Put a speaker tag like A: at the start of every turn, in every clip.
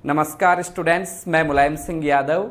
A: नमस्कार स्टूडेंट्स, मैं Mulayam Singh Yadav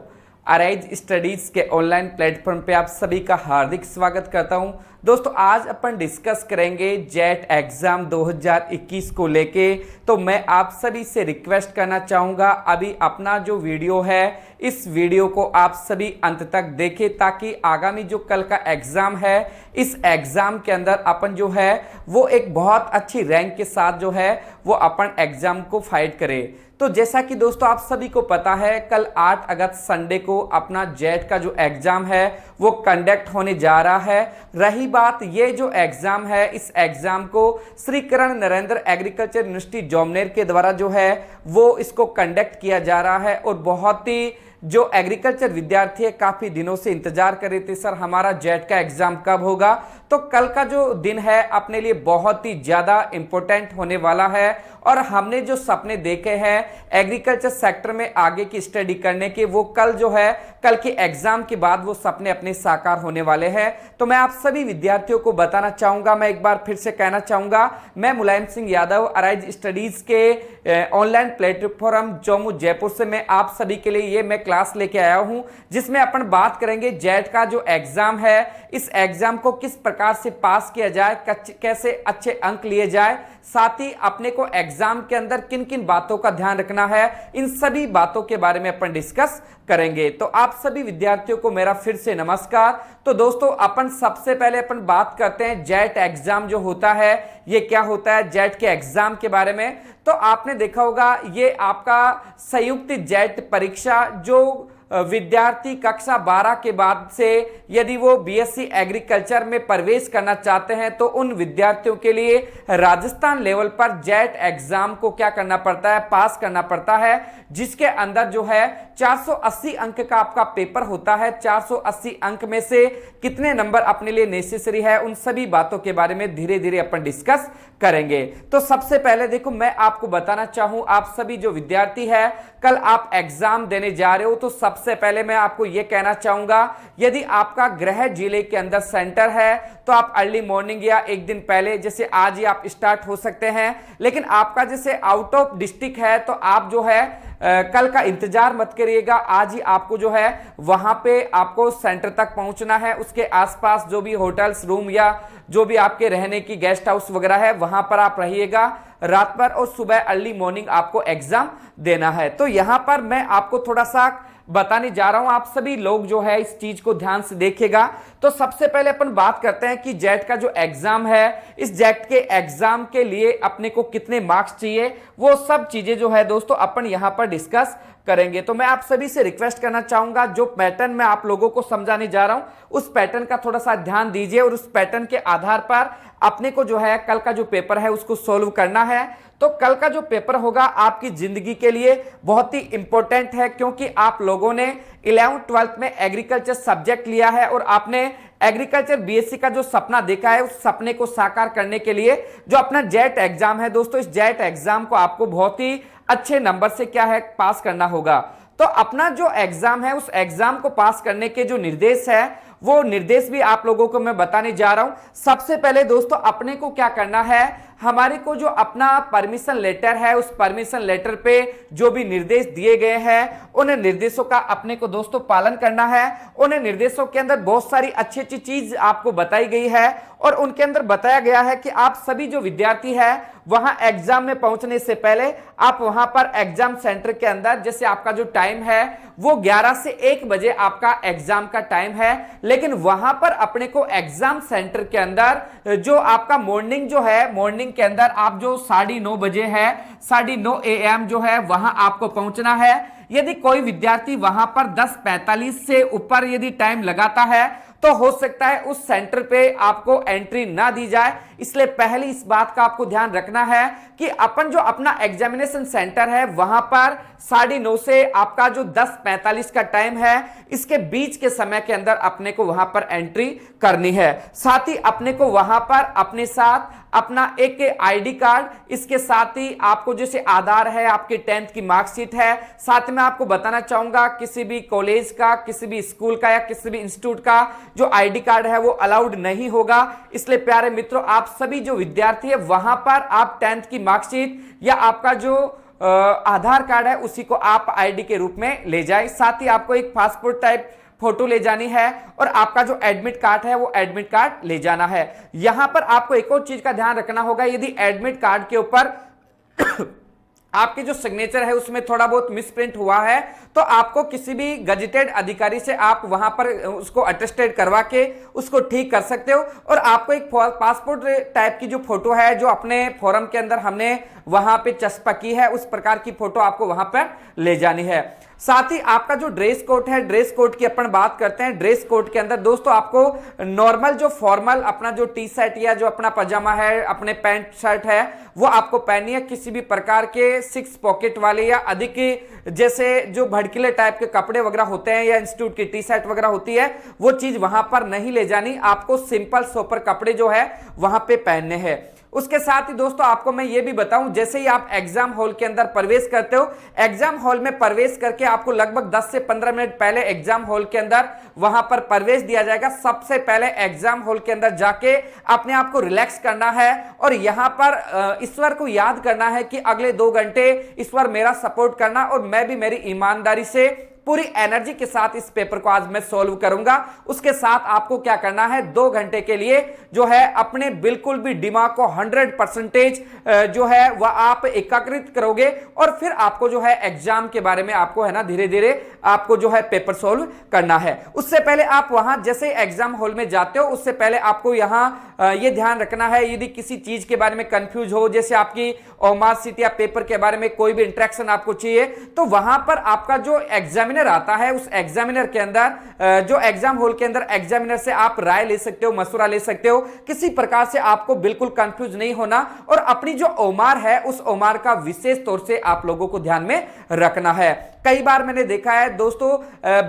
A: arise studies के ऑनलाइन प्लेटफॉर्म पे आप सभी का हार्दिक स्वागत करता हूं। दोस्तों, आज अपन डिस्कस करेंगे जेट एग्जाम 2021 को लेके। तो मैं आप सभी से रिक्वेस्ट करना चाहूँगा, अभी अपना जो वीडियो है इस वीडियो को आप सभी अंत तक देखें, ताकि आगामी जो कल का एग्ज़ाम है इस एग्ज़ाम के अंदर अपन जो है वो एक बहुत अच्छी रैंक के साथ जो है वो अपन एग्ज़ाम को फाइट करें। तो जैसा कि दोस्तों आप सभी को पता है, कल 8 अगस्त संडे को अपना जेट का जो एग्ज़ाम है वो कंडक्ट होने जा रहा है। रही बात ये जो एग्ज़ाम है, इस एग्ज़ाम को श्री करण नरेंद्र एग्रीकल्चर यूनिवर्सिटी जोमनेर के द्वारा जो है वो इसको कंडक्ट किया जा रहा है। और बहुत ही जो एग्रीकल्चर विद्यार्थी है काफ़ी दिनों से इंतजार कर रहे थे, सर हमारा जेट का एग्ज़ाम कब होगा। तो कल का जो दिन है अपने लिए बहुत ही ज़्यादा इम्पोर्टेंट होने वाला है। और हमने जो सपने देखे हैं एग्रीकल्चर सेक्टर में आगे की स्टडी करने के, वो कल जो है कल के एग्ज़ाम के बाद वो सपने अपने साकार होने वाले हैं। तो मैं आप सभी विद्यार्थियों को बताना चाहूँगा, मैं एक बार फिर से कहना चाहूँगा, मैं मुलायम सिंह यादव अराइज स्टडीज़ के ऑनलाइन प्लेटफॉर्म जम्मू जयपुर से मैं आप सभी के लिए ये मैं क्लास लेके आया हूँ, जिसमें अपन बात करेंगे जेट का जो एग्ज़ाम है, इस एग्ज़ाम को किस प्रकार से पास किया जाए, कैसे अच्छे अंक लिए जाए, साथ ही अपने को एग्जाम के अंदर किन किन बातों का ध्यान रखना है, इन सभी बातों के बारे में अपन डिस्कस करेंगे। तो आप सभी विद्यार्थियों को मेरा फिर से नमस्कार। तो दोस्तों अपन सबसे पहले अपन बात करते हैं जेट एग्जाम जो होता है ये क्या होता है, जेट के एग्जाम के बारे में। तो आपने देखा होगा ये आपका संयुक्त जेट परीक्षा जो विद्यार्थी कक्षा 12 के बाद से यदि वो बीएससी एग्रीकल्चर में प्रवेश करना चाहते हैं तो उन विद्यार्थियों के लिए राजस्थान लेवल पर जेट एग्जाम को क्या करना पड़ता है, पास करना पड़ता है, जिसके अंदर जो है 480 अंक का आपका पेपर होता है। 480 अंक में से कितने नंबर अपने लिए नेसेसरी है, उन सभी बातों के बारे में धीरे धीरे अपन डिस्कस करेंगे। तो सबसे पहले देखो, मैं आपको बताना चाहूं, आप सभी जो विद्यार्थी है कल आप एग्जाम देने जा रहे हो, तो सबसे पहले मैं आपको यह कहना चाहूंगा, यदि आपका गृह जिले के अंदर सेंटर है तो आप अर्ली मॉर्निंग या एक दिन पहले, जैसे आज ही आप स्टार्ट हो सकते हैं। लेकिन आपका जैसे आउट ऑफ डिस्ट्रिक्ट है तो आप जो है कल का इंतजार मत करिएगा, आज ही आपको जो है वहां पे आपको सेंटर तक पहुंचना है। उसके आसपास जो भी होटल्स, रूम या जो भी आपके रहने की गेस्ट हाउस वगैरह है वहां पर आप रहिएगा रात भर, और सुबह अर्ली मॉर्निंग आपको एग्जाम देना है। तो यहां पर मैं आपको थोड़ा सा बताने जा रहा हूं, आप सभी लोग जो है इस चीज को ध्यान से देखिएगा। तो सबसे पहले अपन बात करते हैं कि जेट का जो एग्जाम है, इस जेट के एग्जाम के लिए अपने को कितने मार्क्स चाहिए, वो सब चीजें जो है दोस्तों अपन यहां पर डिस्कस करेंगे। तो मैं आप सभी से रिक्वेस्ट करना चाहूंगा, जो पैटर्न मैं आप लोगों को समझाने जा रहा हूं उस पैटर्न का थोड़ा सा ध्यान दीजिए, और उस पैटर्न के आधार पर अपने को जो है कल का जो पेपर है उसको सोल्व करना है। तो कल का जो पेपर होगा आपकी जिंदगी के लिए बहुत ही इंपॉर्टेंट है, क्योंकि आप लोगों ने 11th-12th में एग्रीकल्चर सब्जेक्ट लिया है और आपने एग्रीकल्चर बीएससी का जो सपना देखा है उस सपने को साकार करने के लिए जो अपना जेट एग्जाम है दोस्तों, इस जेट एग्जाम को आपको बहुत ही अच्छे नंबर से क्या है पास करना होगा। तो अपना जो एग्जाम है उस एग्जाम को पास करने के जो निर्देश है वो निर्देश भी आप लोगों को मैं बताने जा रहा हूं। सबसे पहले दोस्तों अपने को क्या करना है, हमारे को जो अपना परमिशन लेटर है उस परमिशन लेटर पे जो भी निर्देश दिए गए हैं उन निर्देशों का अपने को दोस्तों पालन करना है। उन निर्देशों के अंदर बहुत सारी अच्छी अच्छी चीज आपको बताई गई है, और उनके अंदर बताया गया है कि आप सभी जो विद्यार्थी है वहां एग्जाम में पहुंचने से पहले आप वहां पर एग्जाम सेंटर के अंदर, जैसे आपका जो टाइम है वो 11 से 1 बजे आपका एग्जाम का टाइम है, लेकिन वहां पर अपने को एग्जाम सेंटर के अंदर जो आपका मॉर्निंग जो है, मॉर्निंग के अंदर आप जो 9:30 बजे है, 9:30 AM जो है वहां आपको पहुंचना है। यदि कोई विद्यार्थी वहां पर 10:45 से ऊपर यदि टाइम लगाता है तो हो सकता है उस सेंटर पे आपको एंट्री ना दी जाए। इसलिए पहले इस बात का आपको ध्यान रखना है कि अपन जो अपना एग्जामिनेशन सेंटर है वहां पर 9:30 से आपका जो 10:45 का टाइम है, इसके बीच के समय के अंदर अपने को वहां पर एंट्री करनी है। साथ ही अपने को वहां पर अपने साथ अपना एक आईडी कार्ड, इसके साथ ही आपको जैसे आधार है, आपकी 10th की मार्कशीट है, साथ में आपको बताना चाहूंगा किसी भी कॉलेज का, किसी भी स्कूल का या किसी भी इंस्टीट्यूट का जो आईडी कार्ड है वो अलाउड नहीं होगा। इसलिए प्यारे मित्रों, आप सभी जो विद्यार्थी है वहां पर आप 10th की मार्कशीट या आपका जो आधार कार्ड है उसी को आप आईडी के रूप में ले जाए। साथ ही आपको एक पासपोर्ट टाइप फोटो ले जानी है और आपका जो एडमिट कार्ड है वो एडमिट कार्ड ले जाना है। यहां पर आपको एक और चीज का ध्यान रखना होगा, यदि एडमिट कार्ड के ऊपर आपके जो सिग्नेचर है उसमें थोड़ा बहुत मिसप्रिंट हुआ है तो आपको किसी भी गजेटेड अधिकारी से आप वहां पर उसको अटेस्टेड करवा के उसको ठीक कर सकते हो। और आपको एक पासपोर्ट टाइप की जो फोटो है जो अपने फॉर्म के अंदर हमने वहां पे चस्पा की है उस प्रकार की फोटो आपको वहां पर ले जानी है। साथ ही आपका जो ड्रेस कोड है, ड्रेस कोड की अपन बात करते हैं। ड्रेस कोड के अंदर दोस्तों आपको नॉर्मल जो फॉर्मल अपना जो टी शर्ट या जो अपना पजामा है, अपने पैंट शर्ट है वो आपको पहननी है। किसी भी प्रकार के 6 पॉकेट वाले या अधिक जैसे जो भड़कीले टाइप के कपड़े वगैरह होते हैं या इंस्टीट्यूट की टी शर्ट वगैरह होती है वो चीज वहां पर नहीं ले जानी। आपको सिंपल सोपर कपड़े जो है वहां पे पहनने हैं। उसके साथ ही दोस्तों आपको मैं ये भी बताऊं, जैसे ही आप एग्जाम हॉल के अंदर प्रवेश करते हो, एग्जाम हॉल में प्रवेश करके आपको लगभग 10 से 15 मिनट पहले एग्जाम हॉल के अंदर वहां पर प्रवेश दिया जाएगा। सबसे पहले एग्जाम हॉल के अंदर जाके अपने आप को रिलैक्स करना है और यहां पर ईश्वर को याद करना है कि अगले 2 घंटे ईश्वर मेरा सपोर्ट करना और मैं भी मेरी ईमानदारी से पूरी एनर्जी के साथ इस पेपर को आज मैं सॉल्व करूंगा। उसके साथ आपको क्या करना है, 2 घंटे के लिए जो है अपने बिल्कुल भी दिमाग को 100% जो है वह आप एकाग्रित करोगे और फिर आपको जो है एग्जाम के बारे में आपको है ना धीरे धीरे आपको जो है पेपर सॉल्व करना है। उससे पहले आप वहां जैसे एग्जाम हॉल में जाते हो उससे पहले आपको यहां ये ध्यान रखना है, यदि किसी चीज के बारे में कंफ्यूज हो, जैसे आपकी मार्कशीट या पेपर के बारे में कोई भी इंटरेक्शन आपको चाहिए तो वहां पर आपका जो एग्जामिनर आता है उस एग्जामिनर के अंदर जो एग्जाम हॉल के अंदर एग्जामिनर से आप राय ले सकते हो, मशवरा ले सकते हो। किसी प्रकार से आपको बिल्कुल कंफ्यूज नहीं होना और अपनी जो ओमार है उस ओमार का विशेष तौर से आप लोगों को ध्यान में रखना है। कई बार मैंने देखा है दोस्तों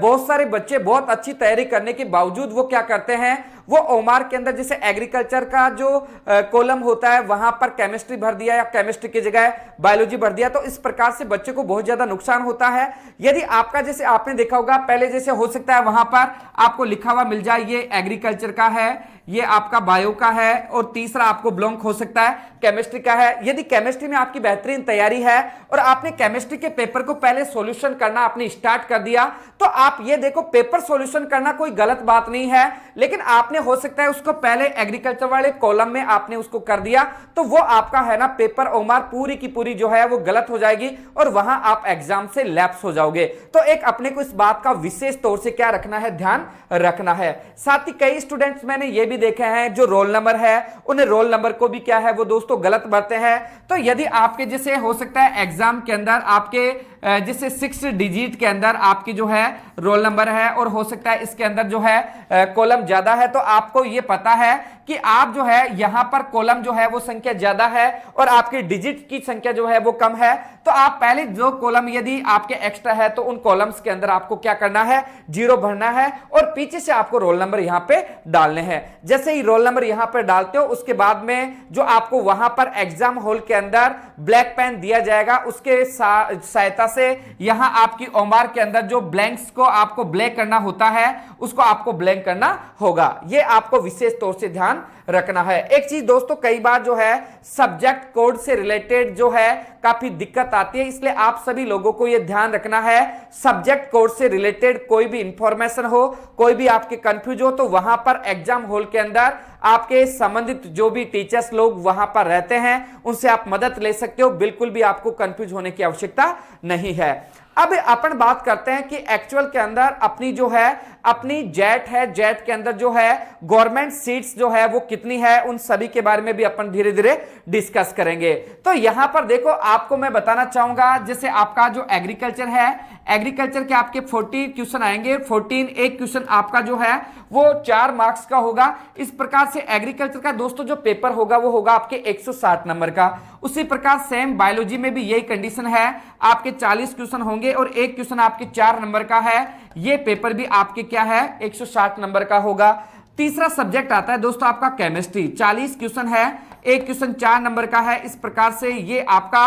A: बहुत सारे बच्चे बहुत अच्छी तैयारी करने के बावजूद वो क्या करते हैं, वो ओमार के अंदर जैसे एग्रीकल्चर का जो कॉलम होता है वहां पर केमिस्ट्री भर दिया या केमिस्ट्री की जगह बायोलॉजी भर दिया, तो इस प्रकार से बच्चे को बहुत ज्यादा नुकसान होता है। यदि आपका जैसे आपने देखा होगा पहले जैसे हो सकता है वहां पर आपको लिखा हुआ मिल जाए ये एग्रीकल्चर का है, ये आपका बायो का है और तीसरा आपको ब्लॉन्क हो सकता है केमिस्ट्री का है। यदि केमिस्ट्री में आपकी बेहतरीन तैयारी है और आपने केमिस्ट्री के पेपर को पहले सॉल्यूशन करना आपने स्टार्ट कर दिया तो आप ये देखो पेपर सॉल्यूशन करना कोई गलत बात नहीं है, लेकिन आपने हो सकता है उसको पहले एग्रीकल्चर वाले कॉलम में आपने उसको कर दिया तो वो आपका है ना पेपर ओमार पूरी की पूरी जो है वो गलत हो जाएगी और वहां आप एग्जाम से लैप्स हो जाओगे। तो एक अपने को इस बात का विशेष तौर से क्या रखना है, ध्यान रखना है। साथ ही कई स्टूडेंट्स मैंने ये भी देखे हैं जो रोल नंबर है उन्हें रोल नंबर को भी क्या है वो दोस्तों गलत भरते हैं। तो यदि आपके जैसे हो सकता है एग्जाम के अंदर आपके जैसे 6 डिजिट के अंदर आपकी जो है रोल नंबर है और हो सकता है इसके अंदर जो है कॉलम ज्यादा है, तो आपको ये पता है कि आप जो है यहां पर कॉलम जो है वो संख्या ज्यादा है और आपकी डिजिट की संख्या जो है वो कम है, तो आप पहले जो कॉलम यदि आपके एक्स्ट्रा है तो उन कॉलम्स के अंदर आपको क्या करना है, 0 भरना है और पीछे से आपको रोल नंबर यहां पे डालने हैं। जैसे ही रोल नंबर यहां पर डालते हो उसके बाद में जो आपको वहां पर एग्जाम हॉल के अंदर ब्लैक पेन दिया जाएगा उसके सहायता से यहां आपकी ओमार के अंदर जो ब्लैंक्स को आपको ब्लैक करना होता है उसको आपको ब्लैंक करना होगा। ये आपको विशेष तौर से ध्यान रखना है। एक चीज दोस्तों कई बार जो है सब्जेक्ट कोड से रिलेटेड जो है काफी दिक्कत आती है, इसलिए आप सभी लोगों को यह ध्यान रखना है सब्जेक्ट कोड से रिलेटेड कोई भी इंफॉर्मेशन हो, कोई भी आपके कंफ्यूज हो तो वहां पर एग्जाम हॉल के अंदर आपके संबंधित जो भी टीचर्स लोग वहां पर रहते हैं उनसे आप मदद ले सकते हो। बिल्कुल भी आपको कंफ्यूज होने की आवश्यकता नहीं है। अब अपन बात करते हैं कि एक्चुअल के अंदर अपनी जो है अपनी जेट है, जेट के अंदर जो है गवर्नमेंट सीट्स जो है वो कितनी है उन सभी के बारे में भी अपन धीरे धीरे डिस्कस करेंगे। तो यहां पर देखो आपको मैं बताना चाहूंगा जैसे आपका जो एग्रीकल्चर है, एग्रीकल्चर के आपके 40 क्वेश्चन आएंगे, 14 एक क्वेश्चन आपका जो है वो 4 मार्क्स का होगा। इस प्रकार से एग्रीकल्चर का दोस्तों जो पेपर होगा वो होगा आपके 160 नंबर का। उसी प्रकार सेम बायोलॉजी में भी यही कंडीशन है, आपके 40 क्वेश्चन होंगे और एक क्वेश्चन आपके 4 नंबर का है। ये पेपर भी आपके क्या है 160 नंबर का होगा। तीसरा सब्जेक्ट आता है दोस्तों आपका केमिस्ट्री, 40 क्वेश्चन है, एक क्वेश्चन 4 नंबर का है। इस प्रकार से ये आपका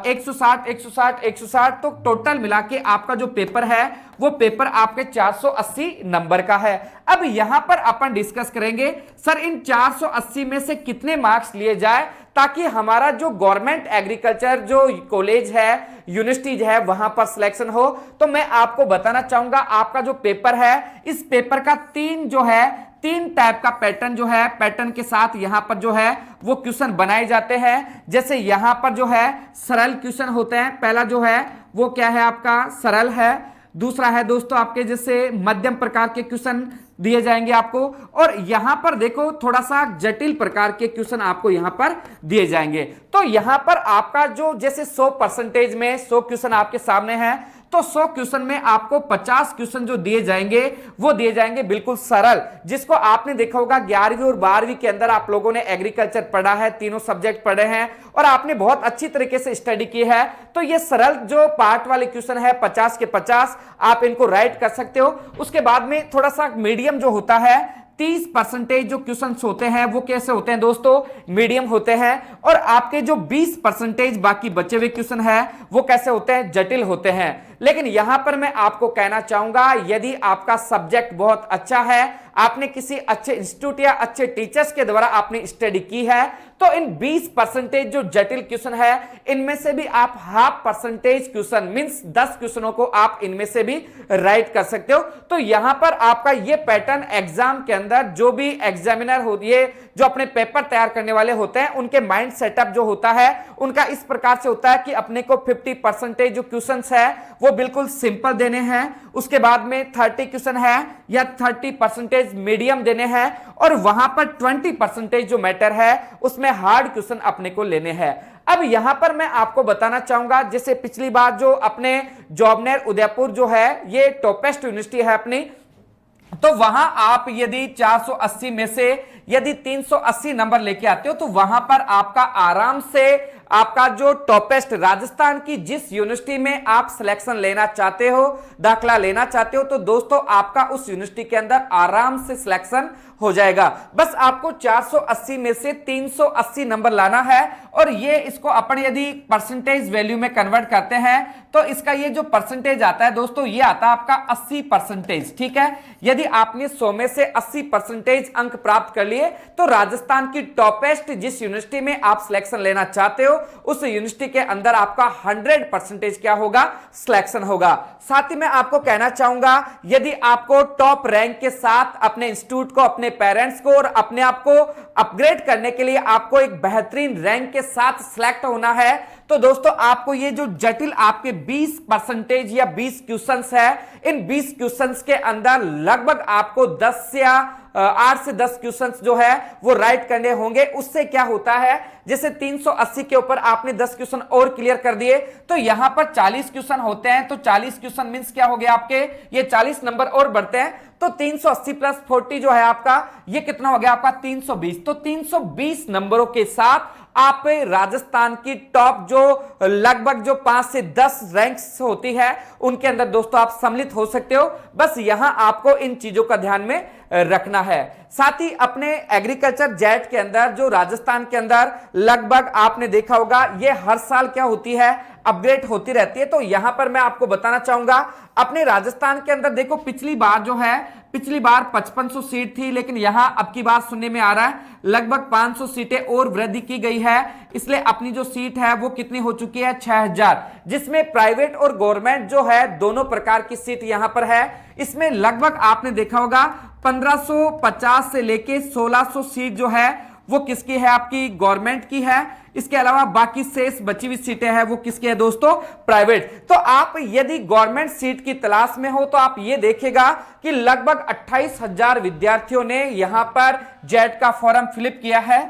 A: 160 160 160, तो टोटल मिला के आपका जो पेपर है वो पेपर आपके 480 नंबर का है। अब यहां पर अपन डिस्कस करेंगे सर इन 480 में से कितने मार्क्स लिए जाए ताकि हमारा जो गवर्नमेंट एग्रीकल्चर जो कॉलेज है, यूनिवर्सिटीज है, वहां पर सिलेक्शन हो। तो मैं आपको बताना चाहूंगा आपका जो पेपर है, इस पेपर का तीन टाइप का पैटर्न जो है, पैटर्न के साथ यहां पर जो है वो क्वेश्चन बनाए जाते हैं। जैसे यहां पर जो है सरल क्वेश्चन होते हैं। पहला जो है वो क्या है आपका सरल है। दूसरा है दोस्तों आपके जैसे मध्यम प्रकार के क्वेश्चन दिए जाएंगे आपको, और यहां पर देखो थोड़ा सा जटिल प्रकार के क्वेश्चन आपको यहां पर दिए जाएंगे। तो यहां पर आपका जो जैसे 100% में 100 क्वेश्चन आपके सामने हैं, तो 100 क्वेश्चन में आपको 50 क्वेश्चन जो दिए जाएंगे वो दिए जाएंगे बिल्कुल सरल, जिसको आपने देखा होगा 11वीं और 12वीं के अंदर आप लोगों ने एग्रीकल्चर पढ़ा है, तीनों सब्जेक्ट पढ़े हैं और आपने बहुत अच्छी तरीके से स्टडी की है। तो ये सरल जो पार्ट वाले क्वेश्चन है 50 के 50 आप इनको राइट कर सकते हो। उसके बाद में थोड़ा सा मीडियम जो होता है 30% जो क्वेश्चंस होते हैं वो कैसे होते हैं दोस्तों, मीडियम होते हैं, और आपके जो 20% बाकी बचे हुए क्वेश्चन है वो कैसे होते हैं, जटिल होते हैं। लेकिन यहां पर मैं आपको कहना चाहूंगा यदि आपका सब्जेक्ट बहुत अच्छा है, आपने किसी अच्छे इंस्टीट्यूट या अच्छे टीचर्स के द्वारा आपने स्टडी की है, तो इन 20% जो जटिल क्वेश्चन है इनमें से भी आप 0.5% क्वेश्चन मींस 10 क्वेश्चनों को आप इनमें से भी राइट कर सकते हो। तो यहां पर आपका ये पैटर्न एग्जाम के अंदर जो भी एग्जामिनर होती है, जो अपने पेपर तैयार करने वाले होते हैं, उनके माइंड सेटअप जो होता है उनका इस प्रकार से होता है कि अपने को 50% जो क्वेश्चंस है वो बिल्कुल सिंपल देने हैं, उसके बाद में 30 क्वेश्चन है या 30% मीडियम देने हैं, और वहां पर 20% जो मैटर है उसमें हार्ड क्वेश्चन अपने को लेने हैं। अब यहां पर मैं आपको बताना चाहूंगा जैसे पिछली बार जो अपने जॉबनेर उदयपुर जो है ये टॉपेस्ट यूनिवर्सिटी है अपनी, तो वहां आप यदि 480 में से यदि 380 नंबर लेके आते हो तो वहां पर आपका आराम से आपका जो टॉपेस्ट राजस्थान की जिस यूनिवर्सिटी में आप सिलेक्शन लेना चाहते हो, दाखला लेना चाहते हो, तो दोस्तों आपका उस यूनिवर्सिटी के अंदर आराम से सिलेक्शन हो जाएगा। बस आपको 480 में से 380 नंबर लाना है, और ये इसको अपन यदि परसेंटेज वैल्यू में कन्वर्ट करते हैं तो इसका ये जो परसेंटेज आता है दोस्तों ये आता है आपका 80%। ठीक है, यदि आपने 100 में से 80% अंक प्राप्त कर लिए तो राजस्थान की टॉपेस्ट जिस यूनिवर्सिटी में आप सिलेक्शन लेना चाहते हो उस यूनिवर्सिटी के अंदर आपका 100% क्या होगा, सिलेक्शन होगा। साथ ही मैं आपको कहना चाहूंगा यदि आपको टॉप रैंक के साथ अपने इंस्टीट्यूट को, अपने पेरेंट्स को और अपने आप को अपग्रेड करने के लिए आपको एक बेहतरीन रैंक के साथ सिलेक्ट होना है, तो दोस्तों आपको ये जो जटिल आपके 20% या 20 क्वेश्चंस है, इन 20 क्वेश्चंस के अंदर लगभग आपको 10 या 8 से 10 क्वेश्चंस जो है वो राइट करने होंगे। उससे क्या होता है, जैसे 380 के ऊपर आपने 10 क्वेश्चन और क्लियर कर दिए तो यहां पर 40 क्वेश्चन होते हैं, तो 40 क्वेश्चन मींस क्या हो गया आपके, ये 40 नंबर और बढ़ते हैं, तो 380 प्लस 40 जो है आपका ये कितना हो गया आपका 320। तो 320 नंबरों के साथ आप राजस्थान की टॉप जो लगभग जो 5 से 10 रैंक्स होती है उनके अंदर दोस्तों आप सम्मिलित हो सकते हो। बस यहां आपको इन चीजों का ध्यान में रखना है। साथ ही अपने एग्रीकल्चर जेट के अंदर जो राजस्थान के अंदर लगभग आपने देखा होगा ये हर साल क्या होती है, अपग्रेड होती रहती है। तो यहां पर मैं आपको बताना चाहूंगा अपने राजस्थान के अंदर देखो पिछली बार जो है, पिछली बार 5500 सीट थी, लेकिन यहां अब की बार सुनने में आ रहा है लगभग 500 सीटें और वृद्धि की गई है, इसलिए अपनी जो सीट है वो कितनी हो चुकी है 6000, जिसमें प्राइवेट और गवर्नमेंट जो है दोनों प्रकार की सीट यहां पर है। इसमें लगभग आपने देखा होगा 1550 से लेके 1600 सीट जो है वो किसकी है, आपकी गवर्नमेंट की है। इसके अलावा बाकी शेष बची हुई सीटें हैं वो किसकी है दोस्तों, प्राइवेट। तो आप यदि गवर्नमेंट सीट की तलाश में हो तो आप ये देखेगा कि लगभग 28,000 विद्यार्थियों ने यहां पर जेट का फॉर्म फिलअप किया है।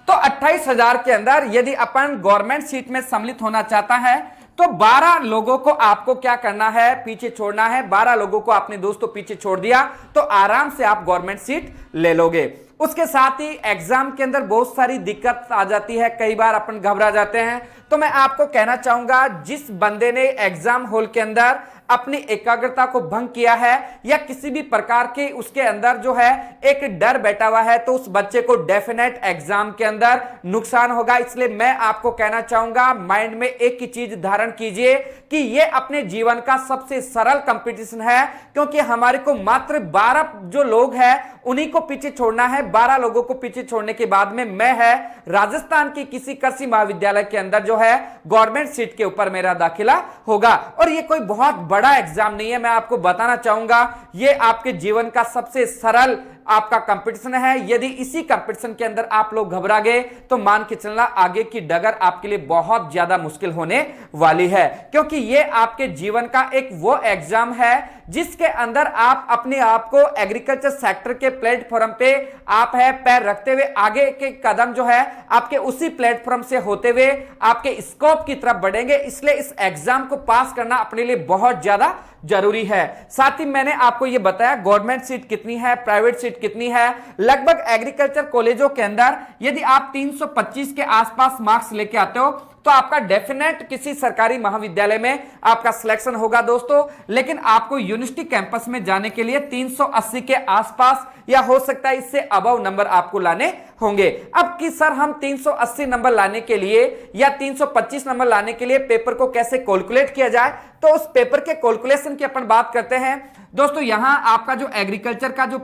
A: तो 28,000 के अंदर यदि अपन गवर्नमेंट सीट में सम्मिलित होना चाहता है तो 12 लोगों को आपको क्या करना है, पीछे छोड़ना है। 12 लोगों को आपने दोस्तों पीछे छोड़ दिया तो आराम से आप गवर्नमेंट सीट ले लोगे। उसके साथ ही एग्जाम के अंदर बहुत सारी दिक्कत आ जाती है, कई बार अपन घबरा जाते हैं। तो मैं आपको कहना चाहूंगा जिस बंदे ने एग्जाम हॉल के अंदर अपनी एकाग्रता को भंग किया है या किसी भी प्रकार के उसके अंदर जो है एक डर बैठा हुआ है, तो उस बच्चे को डेफिनेट एग्जाम के अंदर नुकसान होगा। इसलिए मैं आपको कहना चाहूंगा, माइंड में एक ही चीज धारण कीजिए कि यह अपने जीवन का सबसे सरल कंपटीशन है, क्योंकि हमारे को मात्र 12 जो लोग हैं उन्हीं को पीछे छोड़ना है। 12 लोगों को पीछे छोड़ने के बाद में मैं है राजस्थान की किसी कृषि महाविद्यालय के अंदर जो है गवर्नमेंट सीट के ऊपर मेरा दाखिला होगा। और ये कोई बहुत बड़ा एग्जाम नहीं है, मैं आपको बताना चाहूंगा ये आपके जीवन का सबसे सरल आपका कंपटीशन है। यदि इसी कंपटीशन के अंदर आप लोग घबरा गए तो मान के चलना आगे की डगर आपके लिए बहुत ज्यादा मुश्किल होने वाली है, क्योंकि ये आपके जीवन का एक वो एग्जाम है जिसके अंदर आप अपने आप को एग्रीकल्चर सेक्टर के प्लेटफॉर्म पे आप है पैर रखते हुए आगे के कदम जो है आपके उसी प्लेटफॉर्म से होते हुए आपके स्कोप की तरफ बढ़ेंगे। इसलिए इस एग्जाम को पास करना अपने लिए बहुत ज्यादा जरूरी है। साथ ही मैंने आपको यह बताया गवर्नमेंट सीट कितनी है, प्राइवेट सीट कितनी है। लगभग एग्रीकल्चर कॉलेजों के अंदर यदि आप 325 के आसपास मार्क्स लेके आते हो तो आपका डेफिनेट किसी सरकारी महाविद्यालय में आपका सिलेक्शन होगा दोस्तों। लेकिन आपको यूनिवर्सिटी कैंपस में जाने के लिए 380 के आसपास या हो सकता है इससे अबव नंबर आपको लाने होंगे। अब कि सर हम 380 नंबर लाने के लिए या 325 नंबर लाने के लिए पेपर को कैसे कैलकुलेट किया जाए, तो उस पेपर के कैलकुलेशन की अपन बात करते हैं दोस्तों। यहां आपका जो एग्रीकल्चर का जो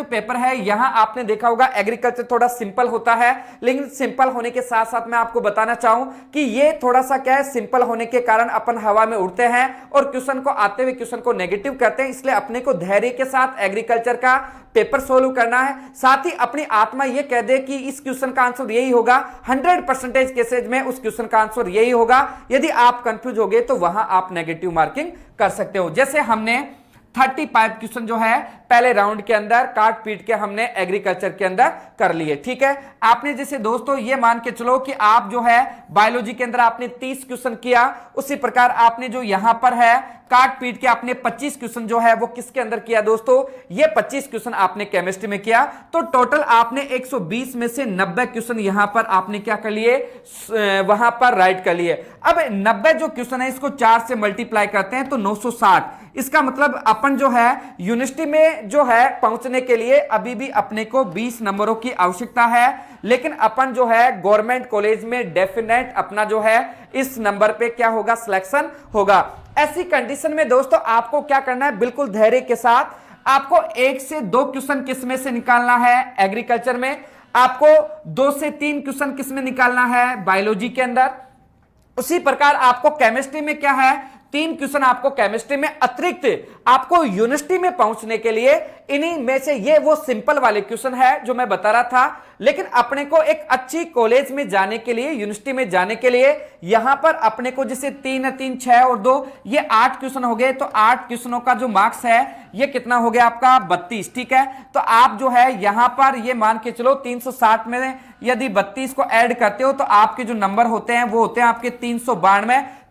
A: पेपर है, यहां आपने देखा होगा एग्रीकल्चर थोड़ा सिंपल होता है, लेकिन सिंपल होने के साथ साथ मैं आपको बताना चाहूं कि ये थोड़ा सा क्या है, सिंपल होने के कारण अपन हवा में उड़ते हैं और क्वेश्चन को आते हुए क्वेश्चन को नेगेटिव करते हैं। इसलिए अपने को धैर्य के साथ एग्रीकल्चर का पेपर सोल्व करना है। साथ ही अपनी आत्मा यह कह दे कि इस क्वेश्चन का आंसर यही होगा, 100% केसेज में उस क्वेश्चन का आंसर यही होगा। यदि आप कंफ्यूज हो गए तो वहां आप नेगेटिव मार्किंग कर सकते हो। जैसे हमने 35 क्वेश्चन जो है पहले राउंड के अंदर काट पीट के हमने एग्रीकल्चर के अंदर कर लिए, ठीक है। आपने जैसे दोस्तों ये मान के चलो कि आप जो है बायोलॉजी के अंदर आपने 30 क्वेश्चन किया, उसी प्रकार आपने जो यहां पर है काट पीट के आपने 25 क्वेश्चन जो है वो किसके अंदर किया दोस्तों, ये 25 क्वेश्चन आपने केमिस्ट्री में किया। तो टोटल आपने 120 में से 90 क्वेश्चन यहां पर आपने क्या कर लिए, वहां पर राइट कर लिए। अब 90 जो क्वेश्चन है इसको 4 से मल्टीप्लाई करते हैं तो 960। इसका मतलब अपन जो है यूनिवर्सिटी में जो है पहुंचने के लिए अभी भी अपने को 20 नंबरों की आवश्यकता है, लेकिन अपन जो है गवर्नमेंट कॉलेज में डेफिनेट अपना जो है इस नंबर पे क्या होगा, सिलेक्शन होगा। ऐसी कंडीशन में दोस्तों आपको क्या करना है, बिल्कुल धैर्य के साथ आपको 1 से 2 क्वेश्चन किस में से निकालना है, एग्रीकल्चर में आपको 2 से 3 क्वेश्चन किस में निकालना है, बायोलॉजी के अंदर। उसी प्रकार आपको केमिस्ट्री में क्या है, 3 क्वेश्चन आपको केमिस्ट्री में अतिरिक्त आपको यूनिवर्सिटी में पहुंचने के लिए इन्हीं में से ये वो सिंपल वाले क्वेश्चन है जो मैं बता रहा था। लेकिन अपने को एक अच्छी कॉलेज में जाने के लिए, यूनिवर्सिटी में जाने के लिए यहां पर अपने को जैसे 3 3 6 और 2 ये 8 क्वेश्चन हो गए। तो 8 क्वेश्चनों का जो मार्क्स है ये कितना हो गया आपका 32, ठीक है। तो आप जो है यहां पर ये मान के चलो 360 में यदि 32 को ऐड करते हो तो आपके जो नंबर होते हैं वो होते हैं आपके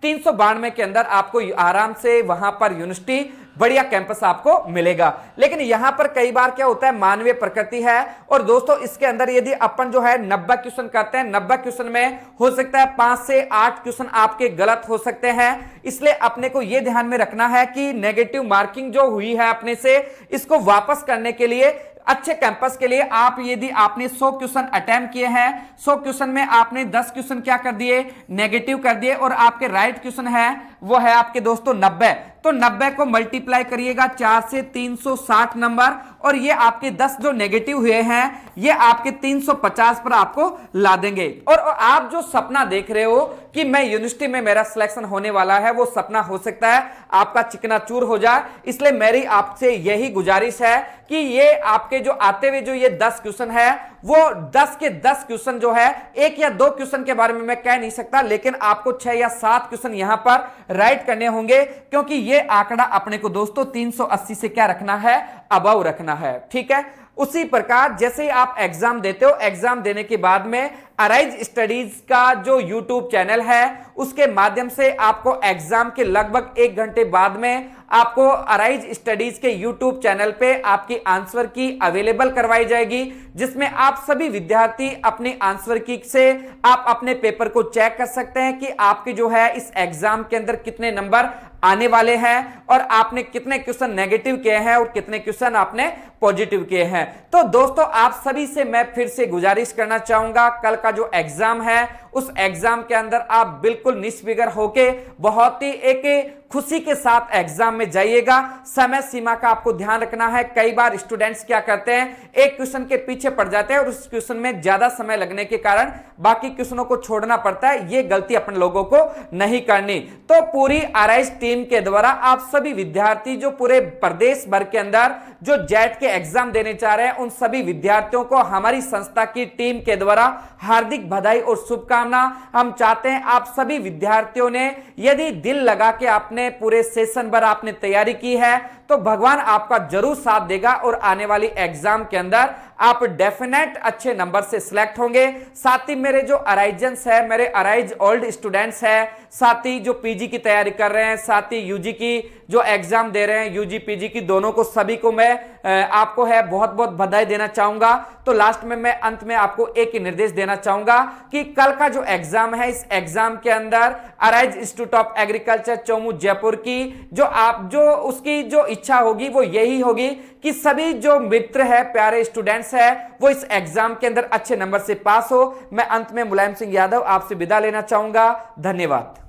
A: 392 के अंदर आपको आराम से वहां पर यूनिवर्सिटी बढ़िया कैंपस आपको मिलेगा। लेकिन यहां पर कई बार क्या होता है, मानवीय प्रकृति है। और दोस्तों इसके अंदर यदि अपन जो है 90 क्वेश्चन करते हैं, 90 क्वेश्चन में हो सकता है 5 से 8 क्वेश्चन आपके गलत हो सकते हैं। इसलिए अपने को यह ध्यान में रखना है कि नेगेटिव मार्किंग जो हुई है अपने से, इसको वापस करने के लिए अच्छे कैंपस के लिए आप यदि आपने 100 क्वेश्चन अटेम्प्ट किए हैं, 100 क्वेश्चन में आपने 10 क्वेश्चन क्या कर दिए, नेगेटिव कर दिए, और आपके राइट क्वेश्चन है वो है आपके दोस्तों 90। तो 90 को मल्टीप्लाई करिएगा 4 से 360 नंबर, और ये आपके 10 जो नेगेटिव हुए हैं ये आपके 350 पर आपको ला देंगे। और आप जो सपना देख रहे हो कि मैं यूनिवर्सिटी में मेरा सिलेक्शन होने वाला है, वो सपना हो सकता है आपका चिकनाचूर हो जाए। इसलिए मेरी आपसे यही गुजारिश है कि ये आपके जो आते हुए जो ये 10 क्वेश्चन है वो 10 के 10 क्वेश्चन जो है, 1 या 2 क्वेश्चन के बारे में मैं कह नहीं सकता, लेकिन आपको 6 या 7 क्वेश्चन यहां पर राइट करने होंगे, क्योंकि ये आंकड़ा अपने को दोस्तों 380 से क्या रखना है, अबव रखना है, ठीक है। उसी प्रकार जैसे ही आप एग्जाम देते हो, एग्जाम देने के बाद में अराइज स्टडीज का जो यूट्यूब चैनल है उसके माध्यम से आपको एग्जाम के लगभग 1 घंटे बाद में आपको अराइज स्टडीज के यूट्यूब चैनल पे आपकी आंसर की अवेलेबल करवाई जाएगी, जिसमें आप सभी विद्यार्थी अपनी आंसर की से आप अपने पेपर को चेक कर सकते हैं कि आपके जो है इस एग्जाम के अंदर कितने नंबर आने वाले हैं और आपने कितने क्वेश्चन नेगेटिव किए हैं और कितने क्वेश्चन आपने पॉजिटिव किए हैं। तो दोस्तों आप सभी से मैं फिर से गुजारिश करना चाहूंगा, कल का जो एग्जाम है उस एग्जाम के अंदर आप बिल्कुल निष्फिक्र होके बहुत ही एक खुशी के साथ एग्जाम में जाइएगा। समय सीमा का आपको ध्यान रखना है। कई बार स्टूडेंट्स क्या करते हैं, एक क्वेश्चन के पीछे पड़ जाते हैं और उस क्वेश्चन में ज्यादा समय लगने के कारण बाकी क्वेश्चनों को छोड़ना पड़ता है। ये गलती अपन लोगों को नहीं करनी। तो पूरी आरआईएस टीम के द्वारा आप सभी विद्यार्थी जो पूरे प्रदेश भर के अंदर जो जेट के एग्जाम देने चाह रहे हैं उन सभी विद्यार्थियों को हमारी संस्था की टीम के द्वारा हार्दिक बधाई और शुभकामना। हम चाहते हैं आप सभी विद्यार्थियों ने यदि दिल लगा के आपने पूरे सेशन भर आपने तैयारी की है तो भगवान आपका जरूर साथ देगा और आने वाली एग्जाम के अंदर आप डेफिनेट अच्छे नंबर से सिलेक्ट होंगे। साथ ही मेरे जो अराइजन्स है, मेरे अराइज ओल्ड स्टूडेंट्स हैं, साथ ही जो पीजी की तैयारी कर रहे हैं, साथ ही यूजी की जो एग्जाम दे रहे हैं, यूजी पीजी की दोनों को सभी को मैं आपको है बहुत बहुत बधाई देना चाहूंगा। तो लास्ट में मैं अंत में आपको एक ही निर्देश देना चाहूंगा कि कल का जो एग्जाम है इस एग्जाम के अंदर arise institute of agriculture Chomu Jaipur की जो उसकी जो इच्छा होगी वो यही होगी कि सभी जो मित्र है, प्यारे स्टूडेंट्स है, वो इस एग्जाम के अंदर अच्छे नंबर से पास हो। मैं अंत में मुलायम सिंह यादव आपसे विदा लेना चाहूंगा। धन्यवाद।